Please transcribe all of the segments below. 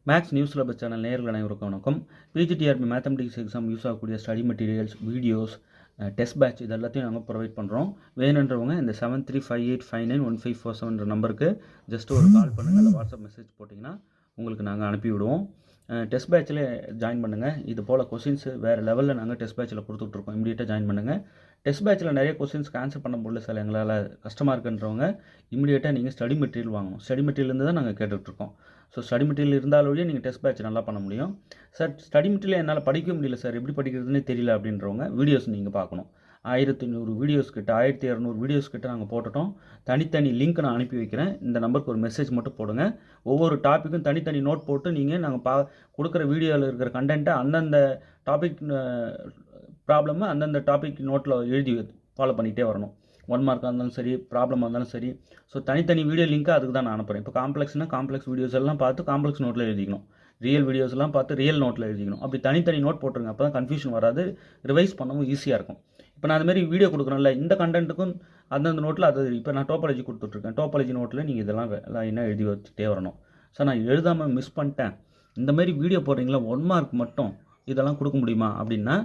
Maths news syllabus channel நேயர்கள் அனைவருக்கும் வணக்கம். பிஜிடிஆர்பி மேத்தமெட்டிக்ஸ் எக்ஸாம் யூஸ் ஆகக்கூடிய study materials, videos, test batch இது எல்லாத்தையும் நாங்கள் ப்ரொவைட் பண்ணுறோம். வேணுன்றவங்க இந்த 7358591547 நம்பருக்கு ஜஸ்ட் ஒரு கால் பண்ணுங்கள், இல்லை வாட்ஸ்அப் மெசேஜ் போட்டிங்கன்னா உங்களுக்கு நாங்கள் அனுப்பி விடுவோம். டெஸ்ட் பேட்சில் ஜாயின் பண்ணுங்கள். இது போல் கொஸ்டின்ஸ் வேறு லெவலில் நாங்கள் டெஸ்ட் பேட்சில் கொடுத்துட்ருக்கோம். இமீடியட்டாக ஜாயின் பண்ணுங்கள். டெஸ்ட் பேட்சில் நிறைய கொஸ்டின்ஸ்க்கு ஆன்சர் பண்ண முடியல சார், எங்களால் கஷ்டமாக இருக்குன்றவங்க இமீடியட்டாக நீங்கள் ஸ்டடி மெட்டீரியல் வாங்கணும். ஸ்டடி மெட்டீரியல்லேருந்து தான் நாங்கள் கேட்டுட்ருக்கோம். ஸோ ஸ்டடி மெட்டீரியல் இருந்தாலும் நீங்கள் டெஸ்ட் பேட்ச் நல்லா பண்ண முடியும். சார் ஸ்டடி மெட்டீரியல் என்னால் படிக்க முடியல சார், எப்படி படிக்கிறதுனே தெரியல அப்படின்றவங்க வீடியோஸ் நீங்கள் பார்க்கணும். 1500 வீடியோஸ் கிட்ட 1200 வீடியோஸ் கிட்ட நாங்கள் போட்டுட்டோம். தனித்தனி லிங்க் நான் அனுப்பி வைக்கிறேன். இந்த நம்பருக்கு ஒரு மெசேஜ் மட்டும் போடுங்க. ஒவ்வொரு டாப்பிக்கும் தனித்தனி நோட் போட்டு நீங்கள் நாங்கள் கொடுக்குற வீடியோவில் இருக்கிற கண்டென்ட்டை அந்தந்த டாபிக் ப்ராப்ளமை அந்தந்த டாபிக் நோட்டில் எழுதி ஃபாலோ பண்ணிகிட்டே வரணும். 1 மார்க்காக இருந்தாலும் சரி, ப்ராப்ளமாக இருந்தாலும் சரி. ஸோ தனித்தனி வீடியோ லிங்க்கை அதுக்கு தான் நான் அனுப்புகிறேன். இப்போ காம்ப்ளெக்ஸ் வீடியோஸ் எல்லாம் பார்த்து காம்ப்ளெக்ஸ் நோட்டில் எழுதிக்கணும். ரியல் வீடியோஸ்லாம் பார்த்து ரியல் நோட்டில் எழுதிக்கணும். அப்படி தனித்தனி நோட் போட்டுருங்க. அப்போ தான் கன்ஃபியூஷன் வராது, ரிவைஸ் பண்ணவும் ஈஸியாக இருக்கும். இப்போ நான் அதுமாரி வீடியோ கொடுக்குறேன்ல, இந்த கண்டென்ட்டுக்கும் அந்தந்த நோட்டில் அது இப்போ நான் டோபாலஜி கொடுத்துட்ருக்கேன். டோபாலஜி நோட்டில் நீங்கள் இதெல்லாம் என்ன எழுதி வச்சுட்டே வரணும். சார் நான் எழுதாமல் மிஸ் பண்ணிட்டேன், இந்தமாரி வீடியோ போடுறீங்களா 1 மார்க் மட்டும் இதெல்லாம் கொடுக்க முடியுமா அப்படின்னா,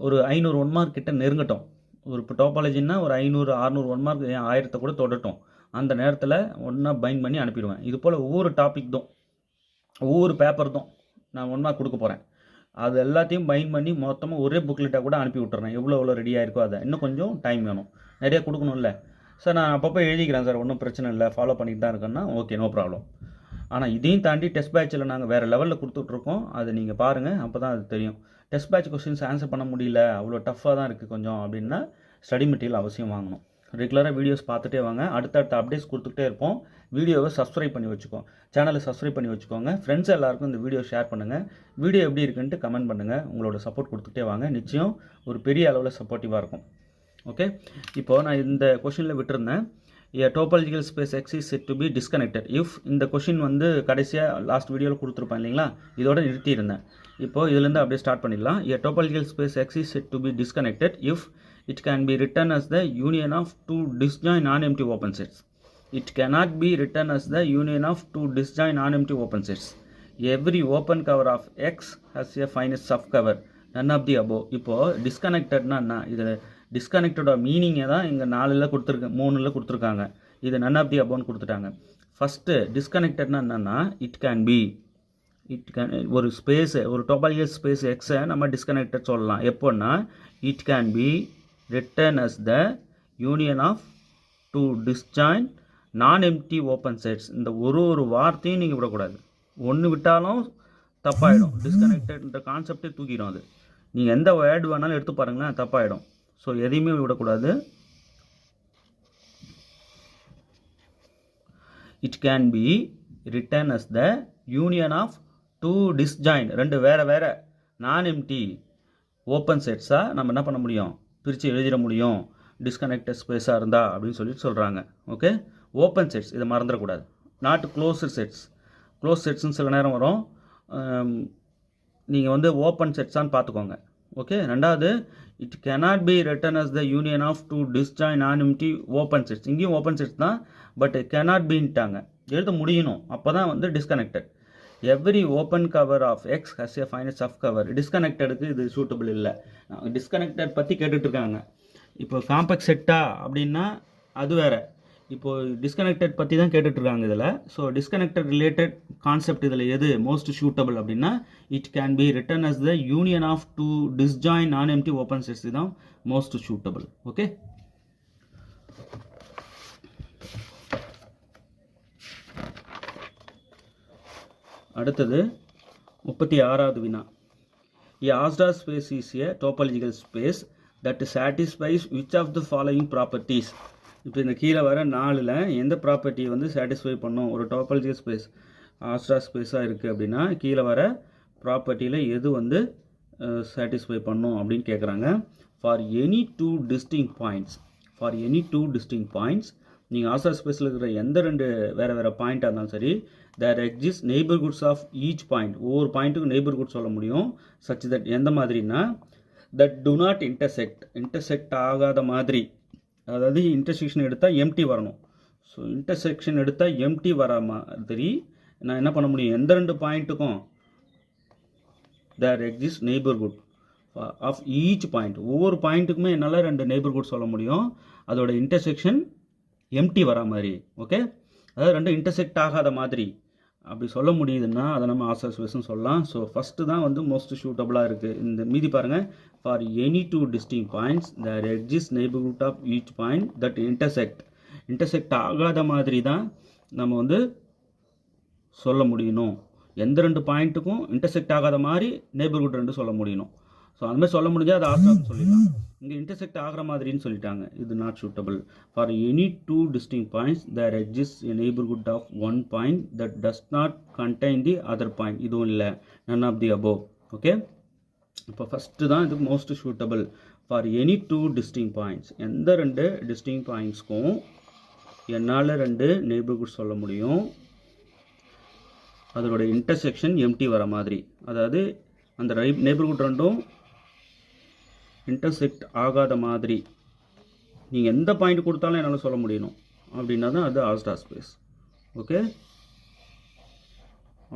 ஒரு 500 1 மார்க் கிட்ட நெருங்கட்டும். ஒரு இப்போ டோபாலஜின்னா ஒரு 500 600 1 மார்க் 1000 கூட தொடட்டும். அந்த நேரத்தில் ஒன்றா பைண்ட் பண்ணி அனுப்பிடுவேன். இது போல் ஒவ்வொரு டாபிக் தான், ஒவ்வொரு பேப்பர் தான் நான் 1 மார்க் கொடுக்க போகிறேன். அது எல்லாத்தையும் பைண்ட் பண்ணி மொத்தமாக ஒரே புக்லெட்டாக கூட அனுப்பி விட்டுறேன். எவ்வளோ ரெடியாக இருக்கோ அதை. இன்னும் கொஞ்சம் டைம் வேணும், நிறைய கொடுக்கணும்ல சார். நான் அப்பப்போ எழுதிக்கிறேன் சார், ஒன்றும் பிரச்சனை இல்லை, ஃபாலோ பண்ணிட்டு தான் இருக்கேன்னா ஓகே, நோ ப்ராப்ளம். ஆனால் இதையும் தாண்டி டெஸ்ட் பேட்சில் நாங்கள் வேறு லெவலில் கொடுத்துட்ருக்கோம். அதை நீங்கள் பாருங்கள், அப்போ தான் அது தெரியும். டெஸ்ட் பேட்ச் கொஸ்டின்ஸ் ஆன்சர் பண்ண முடியல, அவ்வளோ டஃப்பாக தான் இருக்குது கொஞ்சம் அப்படின்னா ஸ்டடி மெட்டீரியல் அவசியம் வாங்கணும். ரெகுலராக வீடியோஸ் பார்த்துட்டே வாங்க. அடுத்தடுத்த அப்டேட்ஸ் கொடுத்துட்டே இருப்போம். வீடியோவை சப்ஸ்கிரைப் பண்ணி வச்சுக்கோங்க, சேனலை சப்ஸ்கிரைப் பண்ணி வச்சுக்கோங்க. ஃப்ரெண்ட்ஸ் எல்லாருக்கும் இந்த வீடியோ ஷேர் பண்ணுங்கள். வீடியோ எப்படி இருக்குன்ட்டு கமெண்ட் பண்ணுங்கள். உங்களோட சப்போர்ட் கொடுத்துட்டே வாங்க, நிச்சயம் ஒரு பெரிய அளவில் சப்போர்ட்டிவாக இருக்கும். ஓகே, இப்போது நான் இந்த கொஷினில் விட்டுருந்தேன். Topological space X is said to be disconnected if இந்த கொஷின் வந்து கடைசியாக லாஸ்ட் வீடியோவில் கொடுத்துருப்பேன் இல்லைங்களா, இதோட நிறுத்தியிருந்தேன். இப்போது இதுலேருந்து அப்படியே ஸ்டார்ட் பண்ணிடலாம். Topological space X is said to be disconnected if it can be written as the union of two disjoint non-empty open sets. It cannot be written as the union of two disjoint non-empty open sets. Every open cover of X has a finite subcover, none of the above. இப்போது டிஸ்கனெக்டட்னா என்ன, இதில் டிஸ்கனெக்டடோட மீனிங்கை தான் இங்கே 4 கொடுத்துருக்க 3 கொடுத்துருக்காங்க. இது நன் of தி அபோன்னு கொடுத்துட்டாங்க. First டிஸ்கனெக்டட்னா என்னென்னா, இட் கேன் ஒரு ஸ்பேஸு, ஒரு டோபாலஜிக்கல் ஸ்பேஸ் எக்ஸை நம்ம டிஸ்கனெக்டட் சொல்லலாம். எப்போன்னா, it can be written as the union of two disjoint non empty open sets. இந்த ஒரு வார்த்தையும் நீங்கள் விடக்கூடாது. ஒன்று விட்டாலும் தப்பாயிடும். டிஸ்கனெக்டட்ன்ற கான்செப்டே தூக்கிடும். அது நீங்கள் எந்த வேர்டு வேணாலும் எடுத்து பாருங்களேன், தப்பாயிடும். ஸோ எதையுமே விடக்கூடாது. It can be written as the union of two disjoint, 2 வேறு நான் எம்டி ஓப்பன் செட்ஸாக நம்ம என்ன பண்ண முடியும், பிரித்து எழுதிட முடியும், டிஸ்கனெக்டட் ஸ்பேஸாக இருந்தா அப்படின்னு சொல்கிறாங்க. ஓகே, ஓப்பன் செட்ஸ், இதை மறந்துடக்கூடாது. Not closed sets. க்ளோஸ் செட்ஸ்ன்னு சில நேரம் வரும், நீங்கள் வந்து ஓப்பன் செட்ஸான்னு பார்த்துக்கோங்க. ஓகே, ரெண்டாவது, it cannot be written as the union of two disjoint non-empty open sets. இங்கேயும் ஓப்பன் செட்ஸ் தான், பட் cannot beன்ட்டாங்க, எழுத முடியணும். அப்போ தான் வந்து disconnected. Every open cover of X has a finite subcover. டிஸ்கனெக்டடுக்கு இது சூட்டபிள் இல்லை. டிஸ்கனெக்டட் பற்றி கேட்டுட்ருக்காங்க. இப்போ காம்பேக்ட் செட்டா அப்படின்னா அது வேறு. இப்போது டிஸ்கனெக்டட் பற்றி தான் கேட்டுட்ருக்காங்க இதில். ஸோ டிஸ்கனெக்டட் ரிலேட்டட் கான்செப்ட் இதில் எது மோஸ்ட் சூட்டபிள் அப்படின்னா, it can be written as the union of two disjoint non empty open sets தான் மோஸ்ட் சூட்டபிள். ஓகே, அடுத்தது 36வது வினா. A Hausdorff space is a topological space that satisfies which of the following properties. இப்போ இந்த கீழே வர 4ல் எந்த ப்ராப்பர்ட்டியை வந்து சாட்டிஸ்ஃபை பண்ணும் ஒரு டோபாலஜிக்கல் ஸ்பேஸ் ஹாஸ்டார் ஸ்பேஸாக இருக்குது அப்படின்னா, கீழே வர ப்ராப்பர்ட்டியில் எது வந்து சாட்டிஸ்ஃபை பண்ணும் அப்படின்னு கேட்குறாங்க. For any two distinct points நீங்கள் ஹாஸ்டார் ஸ்பேஸில் இருக்கிற எந்த 2 வேறு பாயிண்ட்டாக இருந்தாலும் சரி, there exist neighbourhoods of each point. ஒவ்வொரு பாயிண்ட்டுக்கும் நெய்பர்ஹுட் சொல்ல முடியும். சச் தட் எந்த மாதிரினா, தட் டு நாட் இன்டர்செக்ட் ஆகாத மாதிரி. அதாவது இன்டர்செக்ஷன் எடுத்தால் எம்டி வரணும். ஸோ இன்டர்செக்ஷன் எடுத்தால் எம்டி வர மாதிரி நான் என்ன பண்ண முடியும், எந்த 2 பாயிண்ட்டுக்கும் there exists neighborhood of each point, ஒவ்வொரு பாயிண்ட்டுக்குமே என்னால் 2 நெய்பர்ஹுட் சொல்ல முடியும், அதோட இன்டர்செக்ஷன் எம்டி வர மாதிரி. ஓகே, அதாவது 2 இன்டர்செக்ட் ஆகாத மாதிரி அப்படி சொல்ல முடியுதுன்னா அதை நம்ம ஆஸ்ட்ராஸ்பேஸ்னு சொல்லலாம். ஸோ ஃபஸ்ட்டு தான் வந்து மோஸ்ட் சூட்டபுளாக இருக்குது. இந்த மீதி பாருங்கள், for any 2 distinct points there exists neighborhood of each point that intersect ஆகாத மாதிரி தான் நம்ம வந்து சொல்ல முடியணும். எந்த 2 பாயிண்ட்டுக்கும் இன்டர்செக்ட் ஆகாத மாதிரி நெய்பர்ஹுட் 2 சொல்ல முடியணும். ஸோ அந்த மாதிரி சொல்ல முடிஞ்சால் அது ஆஸ்ட்ராஸ்னு சொல்லிடலாம். இங்கே இன்டர்செக்ட் ஆகிற மாதிரின்னு சொல்லிட்டாங்க, இது not suitable. For any 2 distinct points there exists a neighborhood of one point that does not contain the other point, இதுவும் இல்லை, none of the above. Okay, இப்போ ஃபஸ்ட்டு தான் இது most suitable. For any 2 distinct points, எந்த 2 distinct பாயிண்ட்ஸ்க்கும் என்னால் 2 neighbourhood சொல்ல முடியும், அதோட இன்டர்செக்ஷன் எம்டி வர மாதிரி. அதாவது அந்த நெய்பர்ஹுட் 2ம் இன்டர்செக்ட் ஆகாத மாதிரி நீங்கள் எந்த பாயிண்ட் கொடுத்தாலும் என்னால் சொல்ல முடியணும் அப்படின்னா தான் அது ஆஸ்ட்ராஸ்பேஸ். ஓகே,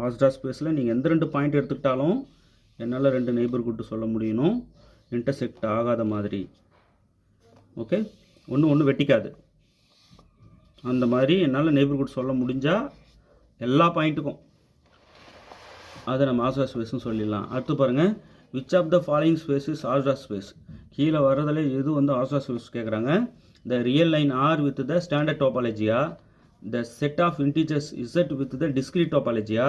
ஆஸ்ட்ராஸ்பேஸில் நீங்கள் எந்த 2 பாயிண்ட் எடுத்துக்கிட்டாலும் என்னால் 2 நெய்பர்ஹுட் சொல்ல முடியணும் இன்டர்செக்ட் ஆகாத மாதிரி. ஓகே, ஒன்று வெட்டிக்காது, அந்த மாதிரி என்னால் நெய்பர்ஹுட் சொல்ல முடிஞ்சால் எல்லா பாயிண்ட்டுக்கும் அதை நம்ம ஆஸ்ட்ராஸ்பேஸ்னு சொல்லிடலாம். அடுத்து பாருங்கள், which of the following space is Hausdorff space. கீழே வர்றதில் எது வந்து ஆஸ்ட்ராஸ்பேஸ் கேட்குறாங்க. The real line R with the standard டோபாலஜியா, the set of integers Z with the discrete டோபாலஜியா,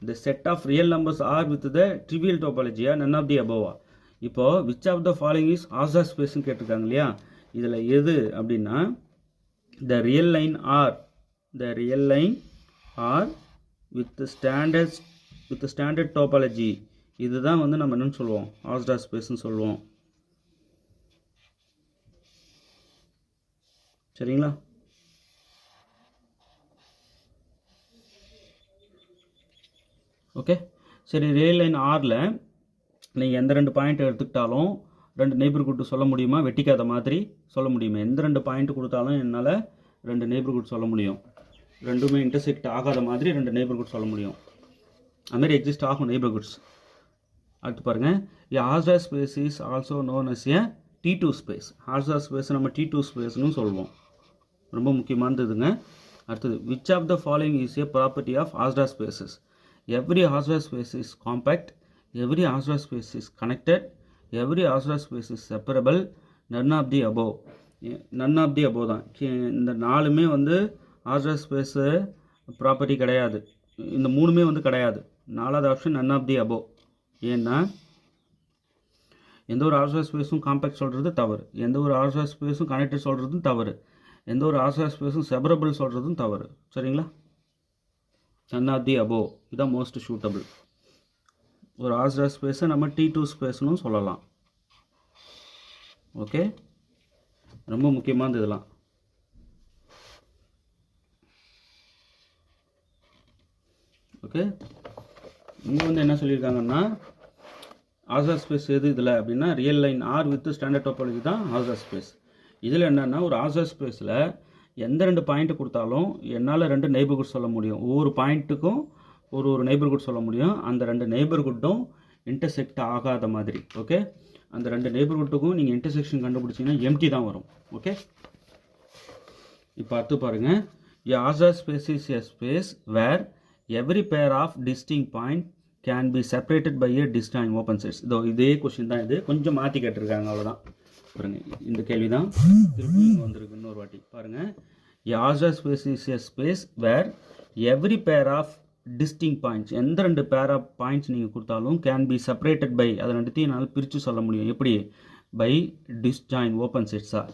the set of real numbers R with the trivial டோபாலஜியா, none of the அபோவா. இப்போது which of the following is ஆஸ்ட்ராஸ்பேஸ்ன்னு கேட்டிருக்காங்க இல்லையா, இதில் எது அப்படின்னா the real line R with standard topology, இதுதான் வந்து நம்ம என்னன்னு சொல்லுவோம், ஆஸ்ட்ராஸ்பேஸ்ன்னு சொல்லுவோம். சரிங்களா? ஓகே, சரி. ரியல் லைன் ஆரில் நீங்கள் எந்த 2 பாயிண்ட் எடுத்துக்கிட்டாலும் 2 நெய்பர்ஹுட் சொல்ல முடியுமா, வெட்டிக்காத மாதிரி சொல்ல முடியுமா? எந்த 2 பாயிண்ட் கொடுத்தாலும் என்னால் 2 நெய்பர்ஹுட் சொல்ல முடியும், 2மே இன்டர்செக்ட் ஆகாத மாதிரி 2 நெய்பர்ஹுட் சொல்ல முடியும். அதுமாதிரி எக்ஸிஸ்ட் ஆகும் நெய்பர்ஹுட்ஸ். அடுத்து பாருங்கள், Hausdorff space is also known as a T2 space. Hausdorff space நம்ம T2 ஸ்பேஸ்னு சொல்லுவோம், ரொம்ப முக்கியமானதுங்க. அடுத்தது, which of the following is a property of Hausdorff spaces. Every Hausdorff space is compact, every Hausdorff space is connected, every Hausdorff space is separable, none of the above. None of the above தான். இந்த 4மே வந்து ஆஸ்ட்ராஸ்பேஸு property கிடையாது, இந்த 3மே வந்து கிடையாது. 4வது option none of the above. ஏன்னா எந்த ஒரு ஆஸ்ட்ராஸ்பேஸும் காம்பேக்ட் சொல்கிறது தவறு, எந்த ஒரு ஆஸ்ட்ராஸ்பேஸும் கனெக்டட் சொல்கிறதும் தவறு, எந்த ஒரு ஆஸ்ட்ராஸ்பேஸும் செப்பரபிள் சொல்கிறதும் தவறு. சரிங்களா? நன் ஆஃப் தி அபோவ் இதுதான் மோஸ்ட் சூட்டபிள். ஒரு ஆஸ்ட்ராஸ்பேஸை நம்ம T2 ஸ்பேஸ்னு சொல்லலாம். ஓகே, ரொம்ப முக்கியமானது இதெல்லாம். ஓகே, இங்கே வந்து என்ன சொல்லியிருக்காங்கன்னா ஆஸ்ட்ராஸ்பேஸ் எது இதில் அப்படின்னா real line R with standard topology தான் ஆஸ்ட்ராஸ்பேஸ். இதில் என்னென்னா ஒரு ஆஸ்ட்ராஸ்பேஸில் எந்த 2 பாயிண்ட் கொடுத்தாலும் என்னால் 2 நெய்பர்ஹுட் சொல்ல முடியும், ஒவ்வொரு பாயிண்ட்டுக்கும் ஒரு நெய்பர்ஹுட் சொல்ல முடியும். அந்த 2 நெய்பர்ஹுட்டும் இன்டர்செக்ட் ஆகாத மாதிரி. ஓகே, அந்த 2 நெய்பர்ஹுட்டுக்கும் நீங்கள் இன்டர்செக்ஷன் கண்டுபிடிச்சிங்கன்னா எம்டி தான் வரும். ஓகே, இப்போ அடுத்து பாருங்கள், Hausdorff space is a space where every pair of distinct point can be separated by a disjoint open sets. இதே கொஸ்டின் தான், இது கொஞ்சம் மாற்றி கேட்டிருக்காங்க, அவ்வளோதான். பாருங்கள், இந்த கேள்வி தான் திருப்பி வந்திருக்கு இன்னொரு வாட்டி. பாருங்கள், Hausdorff space is a space where every pair of distinct points, எந்த 2 பேர் ஆஃப் பாயிண்ட்ஸ் நீங்கள் கொடுத்தாலும் கேன் பி செப்பரேட்டட் பை, அதை 2த்தையும் என்னால் பிரித்து சொல்ல முடியும். எப்படி? பை டிஸ்ஜாயின் ஓப்பன் செட்ஸாக,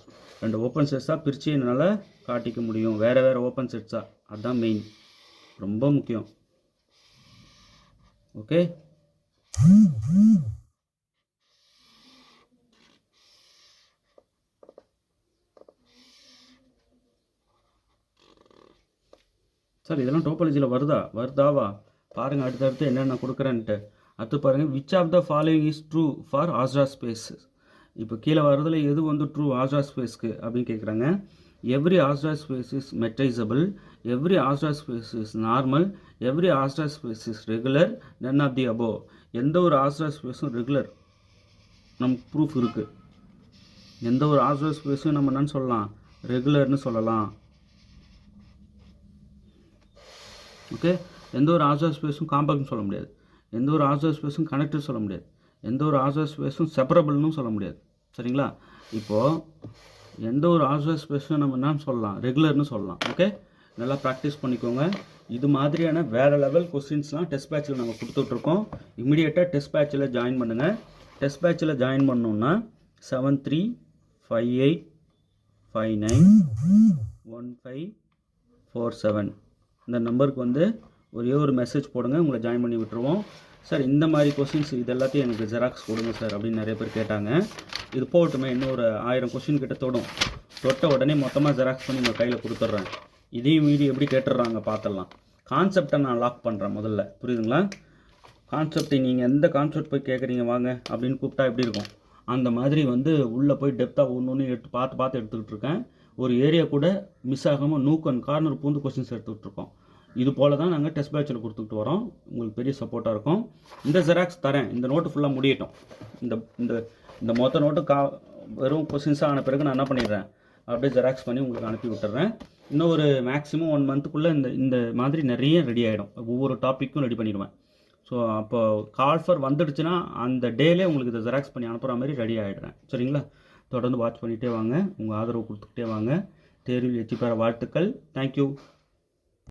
2 ஓப்பன் செட்ஸாக பிரித்து என்னால் காட்டிக்க முடியும், வேறு ஓப்பன் செட்ஸாக. அதுதான் மெயின், ரொம்ப முக்கியம். ஓகே, சார் இதெல்லாம் டோபாலஜியில் வருதாவா பாருங்கள். அடுத்தடுத்து என்னென்ன கொடுக்குறேன்ட்டு. அடுத்து பாருங்கள், which of the following is true for Hausdorff space. இப்போ கீழே வரதில் எது வந்து ட்ரூ ஆஸ்ட்ராஸ்பேஸ்க்கு அப்படின்னு கேட்குறாங்க. Every Hausdorff space is metrizable, every Hausdorff space is normal, every Hausdorff space is regular, none of the above. எந்த ஒரு ஆஸ்ட்ரா ஸ்பேஸும் ரெகுலர், நமக்கு ப்ரூஃப் இருக்குது. எந்த ஒரு ஆஸ்ட்ரா ஸ்பேஸும் நம்ம என்னன்னு சொல்லலாம், ரெகுலர்னு சொல்லலாம். ஓகே, எந்த ஒரு ஆஸ்ட்ரா ஸ்பேஸும் காம்பேக்ட்னு சொல்ல முடியாது, எந்த ஒரு ஆஸ்ட்ரா ஸ்பேஸும் கனெக்டட் சொல்ல முடியாது, எந்த ஒரு ஆஸ்ட்ரா ஸ்பேஸும் செப்பரபிள்னு சொல்ல முடியாது. சரிங்களா? இப்போது எந்த ஒரு ஆஸ்ட்ரா ஸ்பேஸும் நம்ம என்னன்னு சொல்லலாம், ரெகுலர்னு சொல்லலாம். ஓகே, நல்லா ப்ராக்டிஸ் பண்ணிக்கோங்க. இது மாதிரியான வேறு லெவல் கொஸ்டின்ஸ்லாம் டெஸ்ட் பேட்சில் நாங்கள் கொடுத்துட்ருக்கோம். இமீடியட்டாக டெஸ்ட் பேட்சில் ஜாயின் பண்ணுங்கள். டெஸ்ட் பேட்சில் ஜாயின் பண்ணோன்னா 7358591547 இந்த நம்பருக்கு வந்து ஒரே ஒரு மெசேஜ் போடுங்க, உங்களை ஜாயின் பண்ணி விட்டுருவோம். சார் இந்த மாதிரி கொஸ்டின்ஸ் இது எல்லாத்தையும் எனக்கு ஜெராக்ஸ் கொடுங்க சார் அப்படின்னு நிறைய பேர் கேட்டாங்க. இது போகட்டுமே, இன்னும் ஒரு 1000 கொஸ்டின் கிட்ட தொட்ட உடனே மொத்தமாக ஜெராக்ஸ் பண்ணி உங்கள் கையில் கொடுத்துட்றேன். இதையும் மீறி எப்படி கேட்டுடுறாங்க பார்த்துடலாம். கான்செப்டை நான் லாக் பண்ணுறேன் முதல்ல, புரியுதுங்களா? கான்செப்டை நீங்கள் எந்த கான்செப்ட் போய் கேட்குறீங்க வாங்க அப்படின்னு கூப்பிட்டா எப்படி இருக்கும், அந்த மாதிரி வந்து உள்ளே போய் டெப்த்தாக ஒன்று எடுத்து பார்த்து எடுத்துக்கிட்டு இருக்கேன். ஒரு ஏரியா கூட மிஸ் ஆகாமல் நூக் அண்ட் கார்னர் பூந்து கொஸ்டின்ஸ் எடுத்துக்கிட்டு இருக்கோம். இது போல் தான் நாங்கள் டெஸ்ட் பேட்சில் கொடுத்துக்கிட்டு வரோம். உங்களுக்கு பெரிய சப்போர்ட்டாக இருக்கும். இந்த ஜெராக்ஸ் தரேன், இந்த நோட்டு ஃபுல்லாக முடியட்டும். இந்த இந்த இந்த மொத்த நோட்டு வெறும் கொஸ்டின்ஸாக ஆன பிறகு நான் என்ன பண்ணிடுறேன், அப்படியே ஜெராக்ஸ் பண்ணி உங்களுக்கு அனுப்பி விட்டுறேன். இன்னும் ஒரு மேக்ஸிமம் 1 மந்த்துக்குள்ளே இந்த மாதிரி நிறைய ரெடி ஆகிடும். ஒவ்வொரு டாப்பிக்கும் ரெடி பண்ணிடுவேன். ஸோ அப்போ கால்ஃபர் வந்துடுச்சுன்னா அந்த டேலே உங்களுக்கு இதை ஜெராக்ஸ் பண்ணி அனுப்புகிற மாதிரி ரெடி ஆகிடுறேன். சரிங்களா? தொடர்ந்து வாட்ச் பண்ணிகிட்டே வாங்க, உங்கள் ஆதரவு கொடுத்துக்கிட்டே வாங்க. தேர்வில் வெற்றி பெற வாழ்த்துக்கள். தேங்க்யூ.